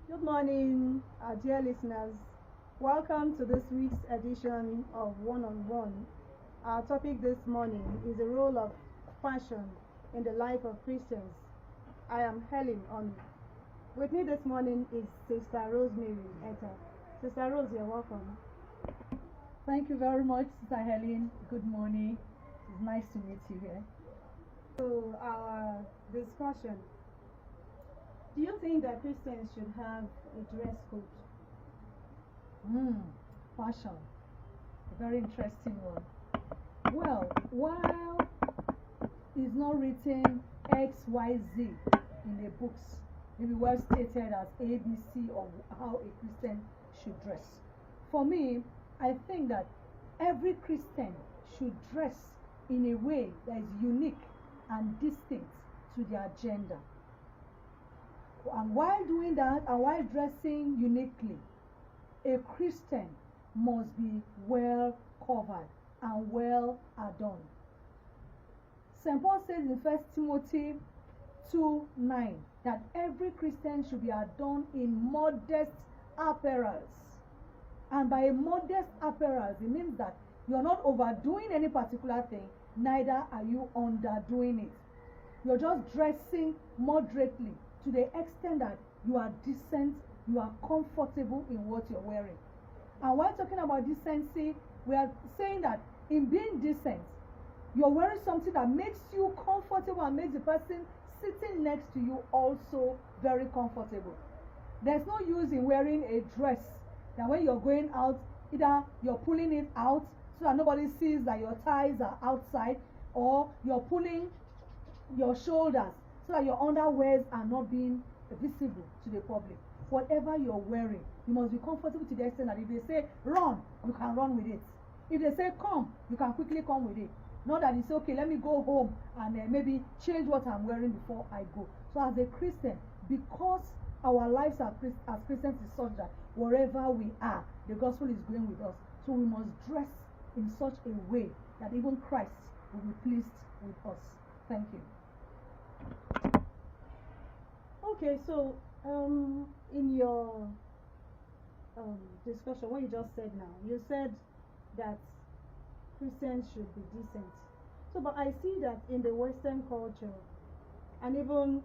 Good morning, our dear listeners. Welcome to this week's edition of One on One. Our topic this morning is the role of fashion in the life of Christians. I am Helen Onu. With me this morning is Sister Rosemary Etta. Sister Rose, you're welcome. Thank you very much, Sister Helen. Good morning. It's nice to meet you here. So, our discussion. Do you think that Christians should have a dress code? Fashion. A very interesting one. Well, while it's not written XYZ in the books, maybe well stated as ABC of how a Christian should dress. For me, I think that every Christian should dress in a way that is unique and distinct to their gender. And while doing that, and while dressing uniquely, a Christian must be well covered and well adorned. St. Paul says in 1 Timothy 2:9 that every Christian should be adorned in modest apparels. And by modest apparels, it means that you're not overdoing any particular thing, neither are you underdoing it. You're just dressing moderately to the extent that you are decent, you are comfortable in what you're wearing. And while talking about decency, we are saying that in being decent, you're wearing something that makes you comfortable and makes the person sitting next to you also very comfortable. There's no use in wearing a dress that when you're going out, either you're pulling it out so that nobody sees that your thighs are outside, or you're pulling your shoulders so that your underwears are not being visible to the public. Whatever you're wearing, you must be comfortable to the extent that if they say run, you can run with it. If they say come, you can quickly come with it. Not that it's okay, let me go home and maybe change what I'm wearing before I go. So as a Christian, because our lives as Christians is such that wherever we are, the gospel is going with us. So we must dress in such a way that even Christ will be pleased with us. Thank you. Okay, so in your discussion, what you just said now, you said that Christians should be decent. So, but I see that in the Western culture, and even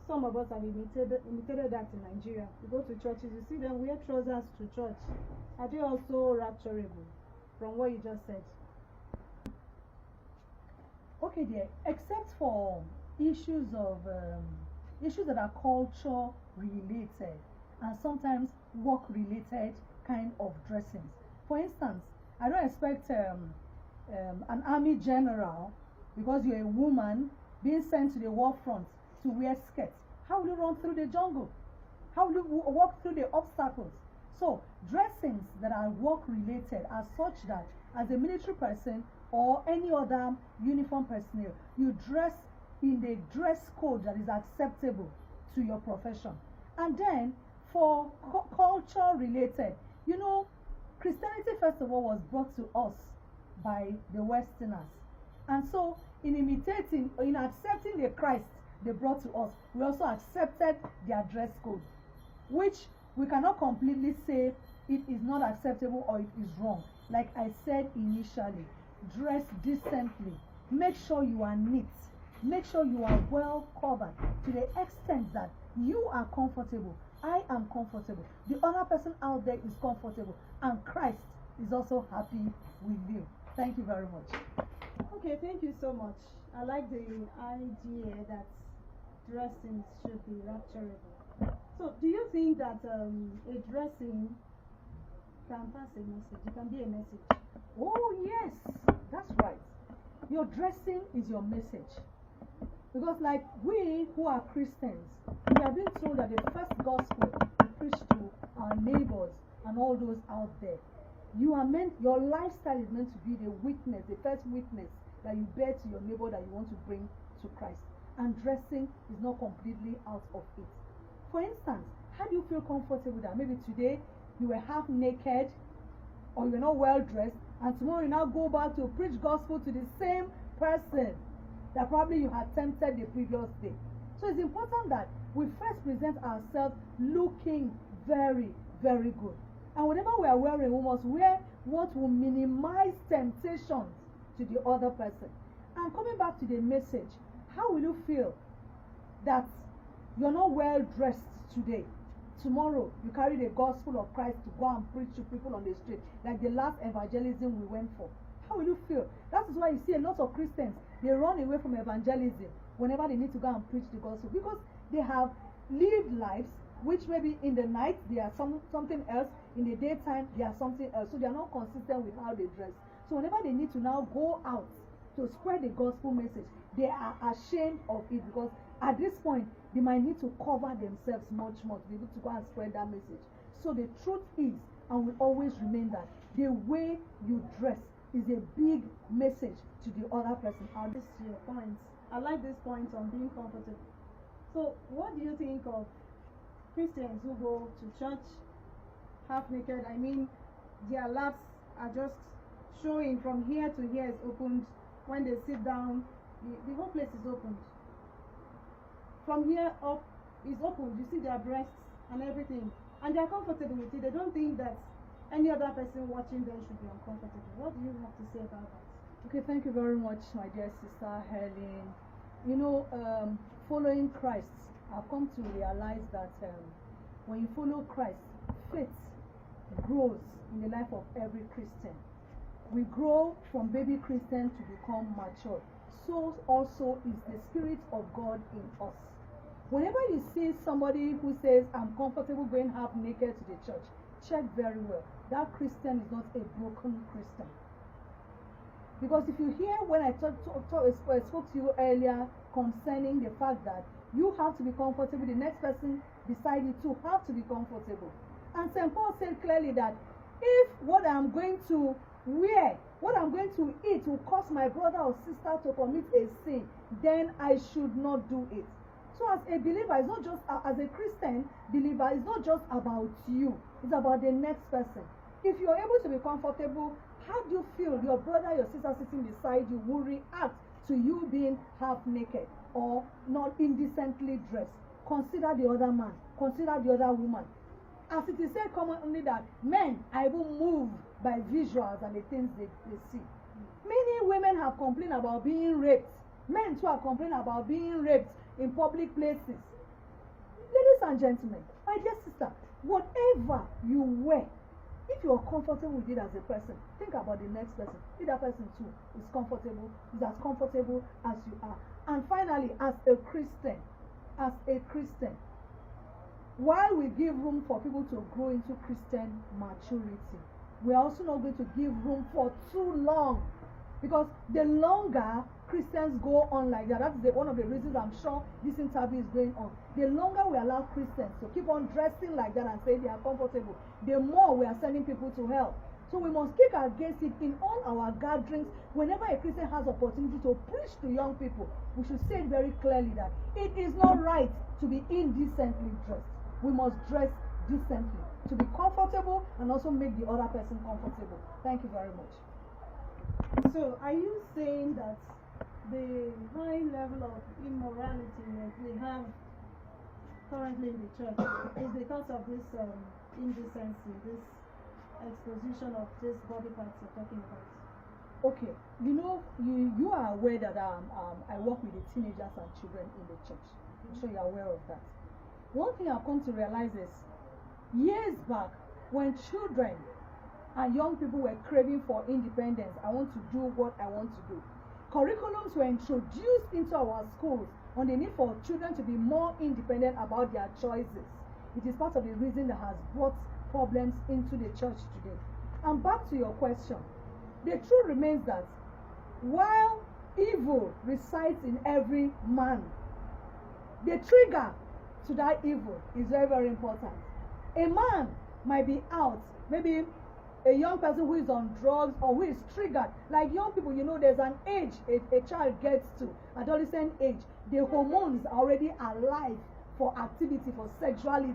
some of us have imitated that in Nigeria. You go to churches, you see them wear trousers to church. Are they also rapturable from what you just said? Okay, dear. Except for issues that are culture related and sometimes work related kind of dressings. For instance, I don't expect an army general, because you're a woman, being sent to the war front to wear skirts. How will you run through the jungle? How will you walk through the obstacles? So dressings that are work related are such that as a military person or any other uniform personnel, you dress in the dress code that is acceptable to your profession. And then for culture related, Christianity first of all was brought to us by the Westerners. And so in accepting the Christ they brought to us, we also accepted their dress code, which we cannot completely say it is not acceptable or it is wrong. Like I said initially, dress decently. Make sure you are neat. Make sure you are well covered to the extent that you are comfortable. I am comfortable. The other person out there is comfortable. And Christ is also happy with you. Thank you very much. Okay, thank you so much. I like the idea that dressing should be rapturable. So, do you think that a dressing can pass a message? It can be a message. Oh, yes, that's right. Your dressing is your message. Because like we who are Christians, we have been told that the first gospel we preach to our neighbors and all those out there, your lifestyle is meant to be the witness, the first witness that you bear to your neighbor that you want to bring to Christ. And dressing is not completely out of it. For instance, how do you feel comfortable that maybe today you were half naked or you were not well dressed, and tomorrow you now go back to preach gospel to the same person that probably you had tempted the previous day? So it's important that we first present ourselves looking very, very good. And whatever we are wearing, we must wear what will minimize temptations to the other person. And coming back to the message, how will you feel that you're not well dressed today? Tomorrow, you carry the gospel of Christ to go and preach to people on the street, like the last evangelism we went for. How will you feel? That is why you see a lot of Christians, they run away from evangelism whenever they need to go and preach the gospel, because they have lived lives which maybe in the night they are something else, in the daytime they are something else. So they are not consistent with how they dress. So whenever they need to now go out to spread the gospel message, they are ashamed of it, because at this point they might need to cover themselves much more to be able to go and spread that message. So the truth is, and will always remain, that the way you dress is a big message to the other person. I'll just your points. I like this point on being comfortable. So what do you think of Christians who go to church half naked? I mean, their laps are just showing from here to here is opened. When they sit down, the whole place is opened. From here up is opened. You see their breasts and everything, and they are comfortable with it. They don't think that any other person watching them should be uncomfortable. What do you have to say about that? Okay, thank you very much, my dear sister Helen. You know, following Christ, I've come to realize that when you follow Christ, faith grows in the life of every Christian. We grow from baby Christian to become mature. So also is the Spirit of God in us. Whenever you see somebody who says, I'm comfortable going half naked to the church, check very well. That Christian is not a broken Christian. Because if you hear when I spoke to you earlier concerning the fact that you have to be comfortable, the next person beside you too have to be comfortable. And St. Paul said clearly that if what I'm going to wear, what I'm going to eat will cause my brother or sister to commit a sin, then I should not do it. So as a believer, it's not just, as a Christian believer, it's not just about you, it's about the next person. If you're able to be comfortable, how do you feel your brother, your sister sitting beside you will react to you being half naked or not indecently dressed? Consider the other man, consider the other woman. As it is said commonly that men are even moved by visuals and the things they see. Many women have complained about being raped. Men too are complaining about being raped in public places. Ladies and gentlemen, my dear sister, whatever you wear, if you are comfortable with it as a person, think about the next person. If that person too is comfortable, is as comfortable as you are. And finally, as a Christian, while we give room for people to grow into Christian maturity, we are also not going to give room for too long. Because the longer Christians go on like that, that's one of the reasons I'm sure this interview is going on. The longer we allow Christians to keep on dressing like that and say they are comfortable, the more we are sending people to hell. So we must kick against it in all our gatherings. Whenever a Christian has opportunity to preach to young people, we should say it very clearly that it is not right to be indecently dressed. We must dress decently to be comfortable and also make the other person comfortable. Thank you very much. So, are you saying that the high level of immorality that we have currently in the church is because of this indecency, this exposition of this body parts you're talking about? Okay, you know, you are aware that I work with the teenagers and children in the church. I'm sure you're aware of that. One thing I've come to realize is, years back, when children and young people were craving for independence, I want to do what I want to do, curriculums were introduced into our schools on the need for children to be more independent about their choices. It is part of the reason that has brought problems into the church today. And back to your question, the truth remains that while evil resides in every man, the trigger to that evil is very, very important. A man might be out, maybe a young person who is on drugs or who is triggered. Like young people, you know, there's an age a child gets to, adolescent age. The hormones are already alive for activity, for sexuality,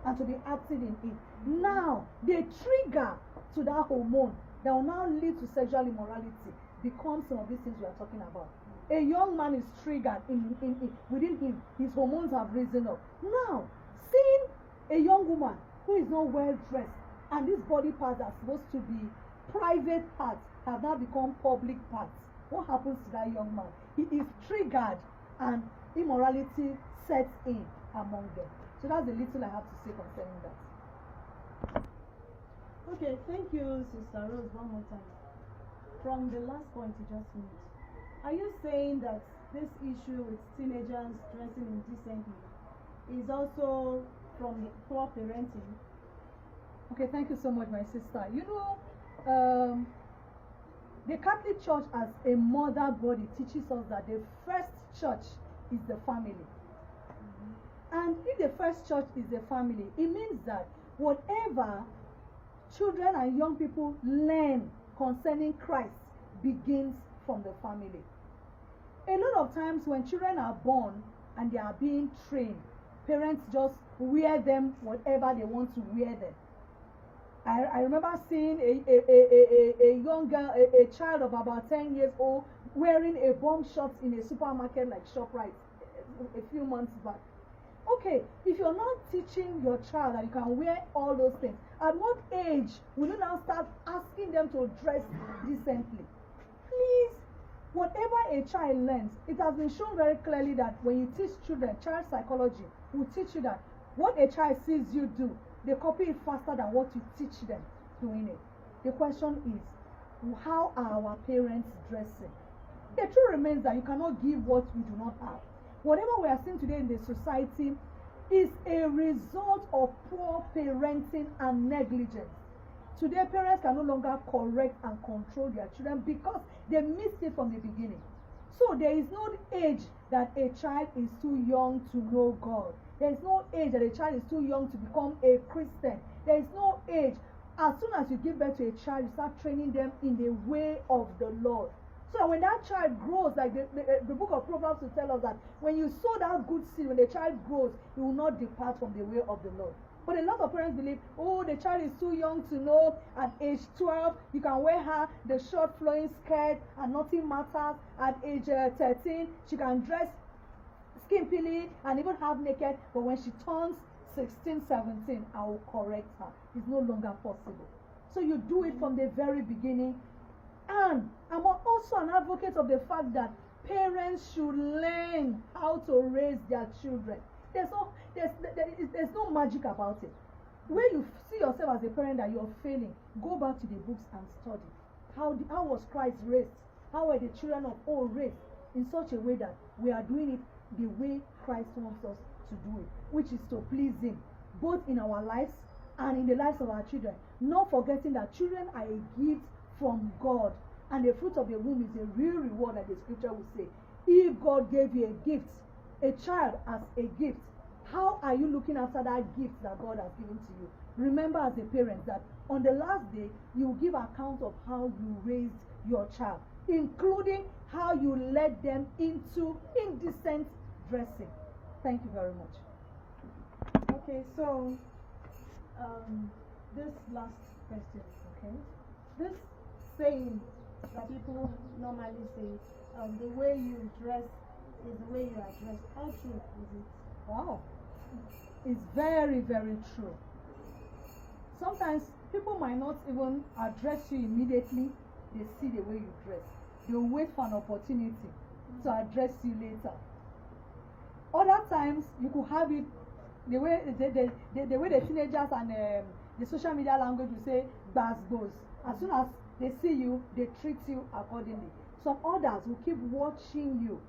and to be active in it. Now, the trigger to that hormone that will now lead to sexual immorality becomes some of these things we are talking about. A young man is triggered within him. His hormones have risen up. Now, seeing a young woman who is not well dressed, and these body parts are supposed to be private parts have now become public parts. What happens to that young man? He is triggered, and immorality sets in among them. So that's the little I have to say concerning that. Okay, thank you, Sister Rose, one more time. From the last point you just made, are you saying that this issue with teenagers dressing indecently is also from the poor parenting? Okay, thank you so much, my sister. You know, the Catholic Church as a mother body teaches us that the first church is the family. And if the first church is the family, it means that whatever children and young people learn concerning Christ begins from the family. A lot of times when children are born and they are being trained, parents just wear them whatever they want to wear them. I remember seeing a young girl, a child of about 10 years old, wearing a bomb shot in a supermarket like ShopRite a few months back. Okay, if you're not teaching your child that you can wear all those things, at what age will you now start asking them to dress decently? Please, whatever a child learns, it has been shown very clearly that when you teach children, child psychology will teach you that what a child sees you do, they copy it faster than what you teach them doing it. The question is, how are our parents dressing? The truth remains that you cannot give what you do not have. Whatever we are seeing today in the society is a result of poor parenting and negligence. Today, parents can no longer correct and control their children because they missed it from the beginning. So there is no age that a child is too young to know God. There is no age that a child is too young to become a Christian. There is no age. As soon as you give birth to a child, you start training them in the way of the Lord. So when that child grows, like the book of Proverbs will tell us that when you sow that good seed, when the child grows, he will not depart from the way of the Lord. But a lot of parents believe, oh, the child is too young to know. At age 12, you can wear her the short flowing skirt and nothing matters. At age 13, she can dress skimpily and even half naked. But when she turns 16, 17, I will correct her. It's no longer possible. So you do it from the very beginning. And I'm also an advocate of the fact that parents should learn how to raise their children. There's no magic about it. When you see yourself as a parent that you're failing, go back to the books and study. How was Christ raised? How were the children of old raised? In such a way that we are doing it the way Christ wants us to do it, which is to please Him, both in our lives and in the lives of our children. Not forgetting that children are a gift from God, and the fruit of the womb is a real reward, like the scripture will say. If God gave you a gift, a child as a gift, how are you looking after that gift that God has given to you? Remember as a parent that on the last day, you will give account of how you raised your child, including how you led them into indecent dressing. Thank you very much. Okay, so this last question, okay? This saying that people normally say, the way you dress is the way you are dressed. How true is it? Wow. It's very, very true. Sometimes people might not even address you immediately. They see the way you dress. They'll wait for an opportunity to address you later. Other times, you could have it the way the teenagers and the social media language will say, "Bas goes." As soon as they see you, they treat you accordingly. Some others will keep watching you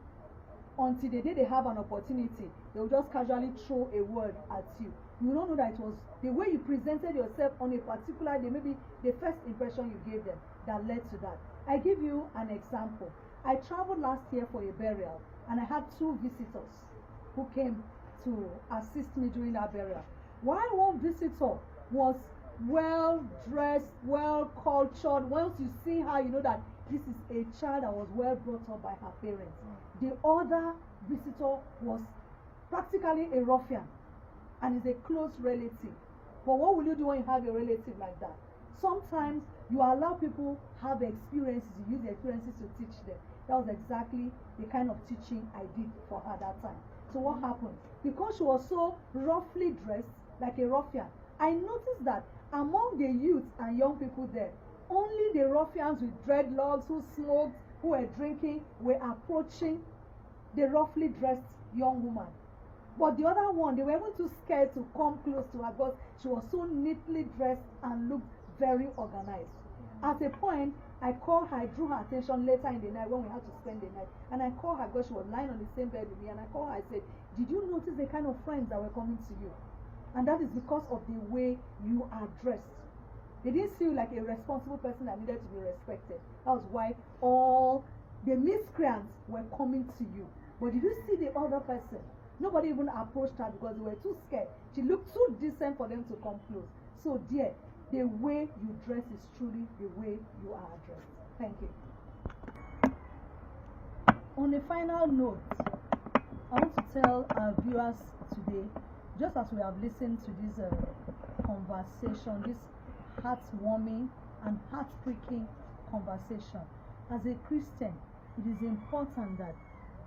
until the day they have an opportunity. They will just casually throw a word at you. You don't know that it was the way you presented yourself on a particular day, maybe the first impression you gave them, that led to that. I give you an example. I traveled last year for a burial, and I had 2 visitors who came to assist me during that burial. While one visitor was well dressed, well cultured, once you see her, you know that this is a child that was well brought up by her parents. The other visitor was practically a ruffian and is a close relative. But what will you do when you have a relative like that? Sometimes you allow people have experiences, you use the experiences to teach them. That was exactly the kind of teaching I did for her that time. So what happened? Because she was so roughly dressed, like a ruffian, I noticed that among the youth and young people there, only the ruffians with dreadlocks who smoked, who were drinking, were approaching the roughly dressed young woman. But the other one, they were even too scared to come close to her because she was so neatly dressed and looked very organized. At a point, I called her, I drew her attention later in the night when we had to spend the night. And I called her because she was lying on the same bed with me. And I called her, I said, did you notice the kind of friends that were coming to you? And that is because of the way you are dressed. They didn't see you like a responsible person that needed to be respected. That was why all the miscreants were coming to you. But did you see the other person? Nobody even approached her because they were too scared. She looked too decent for them to come close. So dear, the way you dress is truly the way you are dressed. Thank you. On a final note, I want to tell our viewers today, just as we have listened to this conversation, this heartwarming and heart-pricking conversation, as a Christian, it is important that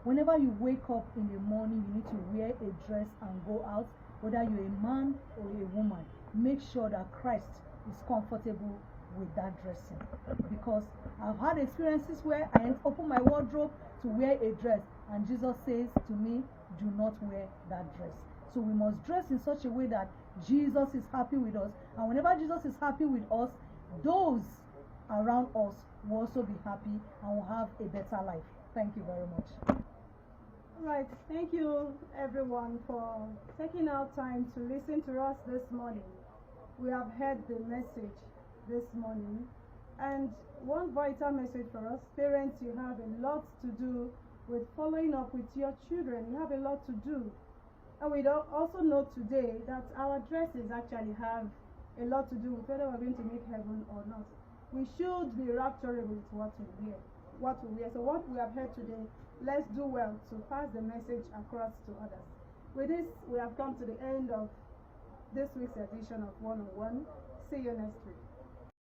whenever you wake up in the morning, you need to wear a dress and go out, whether you're a man or a woman. Make sure that Christ is comfortable with that dressing. Because I've had experiences where I open my wardrobe to wear a dress, and Jesus says to me, do not wear that dress. So we must dress in such a way that Jesus is happy with us, and whenever Jesus is happy with us, those around us will also be happy and will have a better life. Thank you very much. Right, thank you everyone for taking out time to listen to us this morning. We have heard the message this morning, and one vital message for us parents: you have a lot to do with following up with your children. You have a lot to do. And we also know today that our dresses actually have a lot to do with whether we're going to make heaven or not. We should be rapturable with what we wear. So what we have heard today, let's do well to pass the message across to others. With this, we have come to the end of this week's edition of One on One. See you next week.